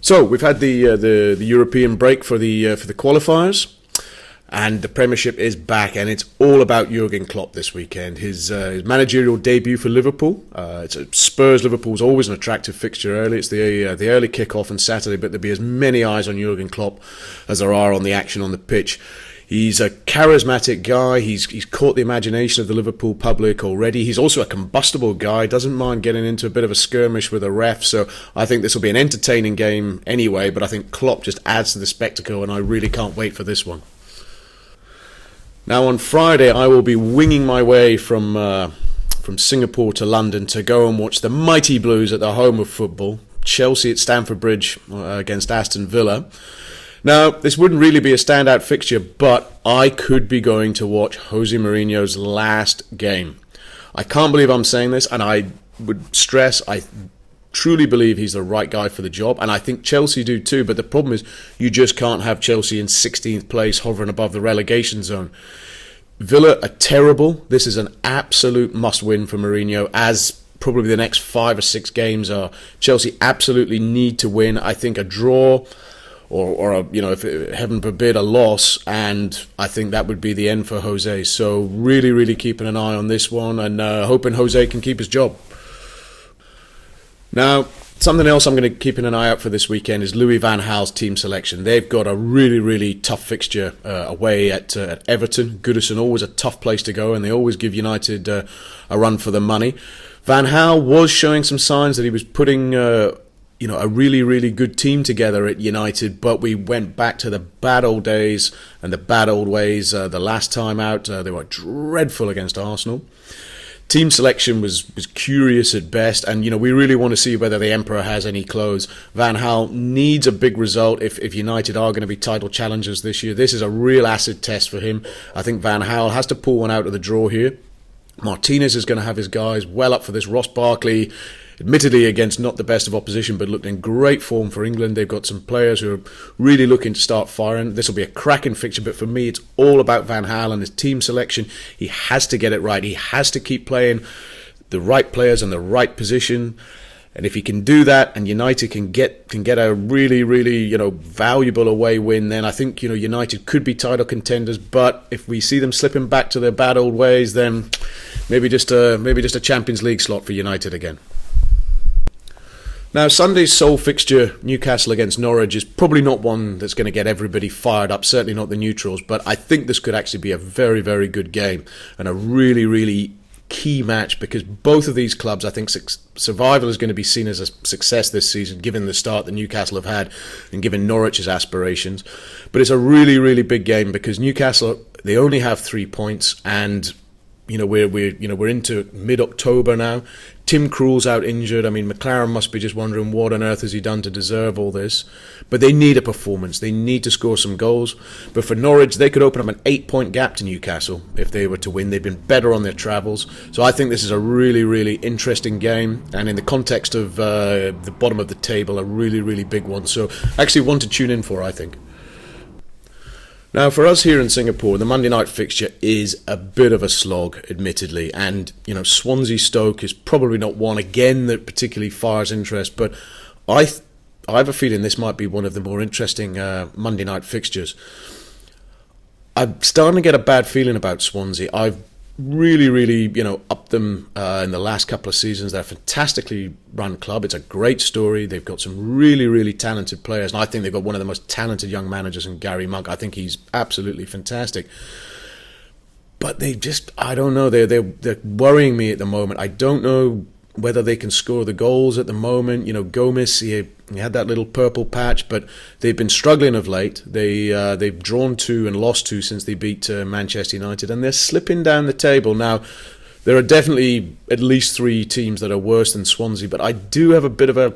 So we've had the European break for the qualifiers, and the Premiership is back, and it's all about Jurgen Klopp this weekend. His managerial debut for Liverpool. It's Spurs. Liverpool's always an attractive fixture early. It's the early kick-off on Saturday, but there'll be as many eyes on Jurgen Klopp as there are on the action on the pitch. He's a charismatic guy. He's caught the imagination of the Liverpool public already. He's also a combustible guy. Doesn't mind getting into a bit of a skirmish with a ref. So I think this will be an entertaining game anyway. But I think Klopp just adds to the spectacle, and I really can't wait for this one. Now on Friday, I will be winging my way from Singapore to London to go and watch the Mighty Blues at the home of football, Chelsea at Stamford Bridge against Aston Villa. Now, this wouldn't really be a standout fixture, but I could be going to watch Jose Mourinho's last game. I can't believe I'm saying this, and I would stress I truly believe he's the right guy for the job, and I think Chelsea do too, but the problem is you just can't have Chelsea in 16th place hovering above the relegation zone. Villa are terrible. This is an absolute must-win for Mourinho, as probably the next 5 or 6 games are. Chelsea absolutely need to win. I think a draw or if heaven forbid a loss, and I think that would be the end for Jose. So really, really keeping an eye on this one, and hoping Jose can keep his job. Now, something else I'm going to keep an eye out for this weekend is Louis van Gaal's team selection. They've got a really, really tough fixture away at Everton. Goodison, always a tough place to go, and they always give United a run for the money. Van Gaal was showing some signs that he was putting a really, really good team together at United, but we went back to the bad old days and the bad old ways. The last time out, they were dreadful against Arsenal. Team selection was curious at best, and we really want to see whether the Emperor has any clothes. Van Gaal needs a big result if United are going to be title challengers this year. This is a real acid test for him. I think Van Gaal has to pull one out of the draw here. Martinez is going to have his guys well up for this. Ross Barkley, admittedly against not the best of opposition, but looked in great form for England. They've got some players who are really looking to start firing. This will be a cracking fixture, but for me, it's all about Van Gaal and his team selection. He has to get it right. He has to keep playing the right players in the right position. And if he can do that, and United can get a really, really valuable away win, then I think United could be title contenders. But if we see them slipping back to their bad old ways, then maybe just a Champions League slot for United again. Now, Sunday's sole fixture, Newcastle against Norwich, is probably not one that's going to get everybody fired up, certainly not the neutrals, but I think this could actually be a very, very good game and a really, really key match, because both of these clubs, I think survival is going to be seen as a success this season, given the start that Newcastle have had and given Norwich's aspirations. But it's a really, really big game because Newcastle, they only have 3 points, and we're into mid-October now. Tim Krul's out injured. I mean, McLaren must be just wondering what on earth has he done to deserve all this. But they need a performance. They need to score some goals. But for Norwich, they could open up an 8-point gap to Newcastle if they were to win. They've been better on their travels. So I think this is a really, really interesting game. And in the context of the bottom of the table, a really, really big one. So actually one to tune in for, I think. Now, for us here in Singapore, the Monday night fixture is a bit of a slog, admittedly. And, Swansea-Stoke is probably not one, again, that particularly fires interest. But I have a feeling this might be one of the more interesting Monday night fixtures. I'm starting to get a bad feeling about Swansea. I've really, really, upped them in the last couple of seasons. They're a fantastically run club. It's a great story. They've got some really, really talented players, and I think they've got one of the most talented young managers in Gary Monk. I think he's absolutely fantastic. But they just, I don't know, they're worrying me at the moment. I don't know whether they can score the goals at the moment. Gomez, he had that little purple patch, but they've been struggling of late. They've drawn 2 and lost 2 since they beat Manchester United, and they're slipping down the table. Now, there are definitely at least 3 teams that are worse than Swansea, but I do have a bit of a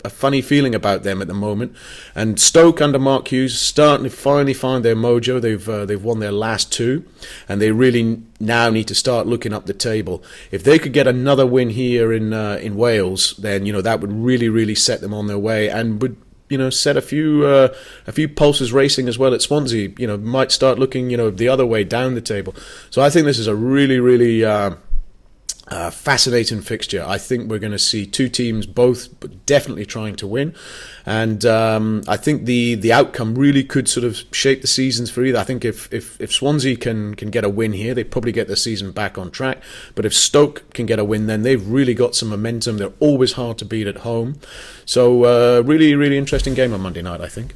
funny feeling about them at the moment. And Stoke under Mark Hughes starting to finally find their mojo. They've won their last 2, and they really now need to start looking up the table. If they could get another win here in Wales, then that would really, really set them on their way, and would set a few pulses racing as well at Swansea. Might start looking the other way down the table. So I think this is a really, really Fascinating fixture. I think we're going to see two teams both definitely trying to win, and I think the outcome really could sort of shape the seasons for either. I think if Swansea can get a win here, they probably get the season back on track. But if Stoke can get a win, then they've really got some momentum. They're always hard to beat at home. So really interesting game on Monday night, I think.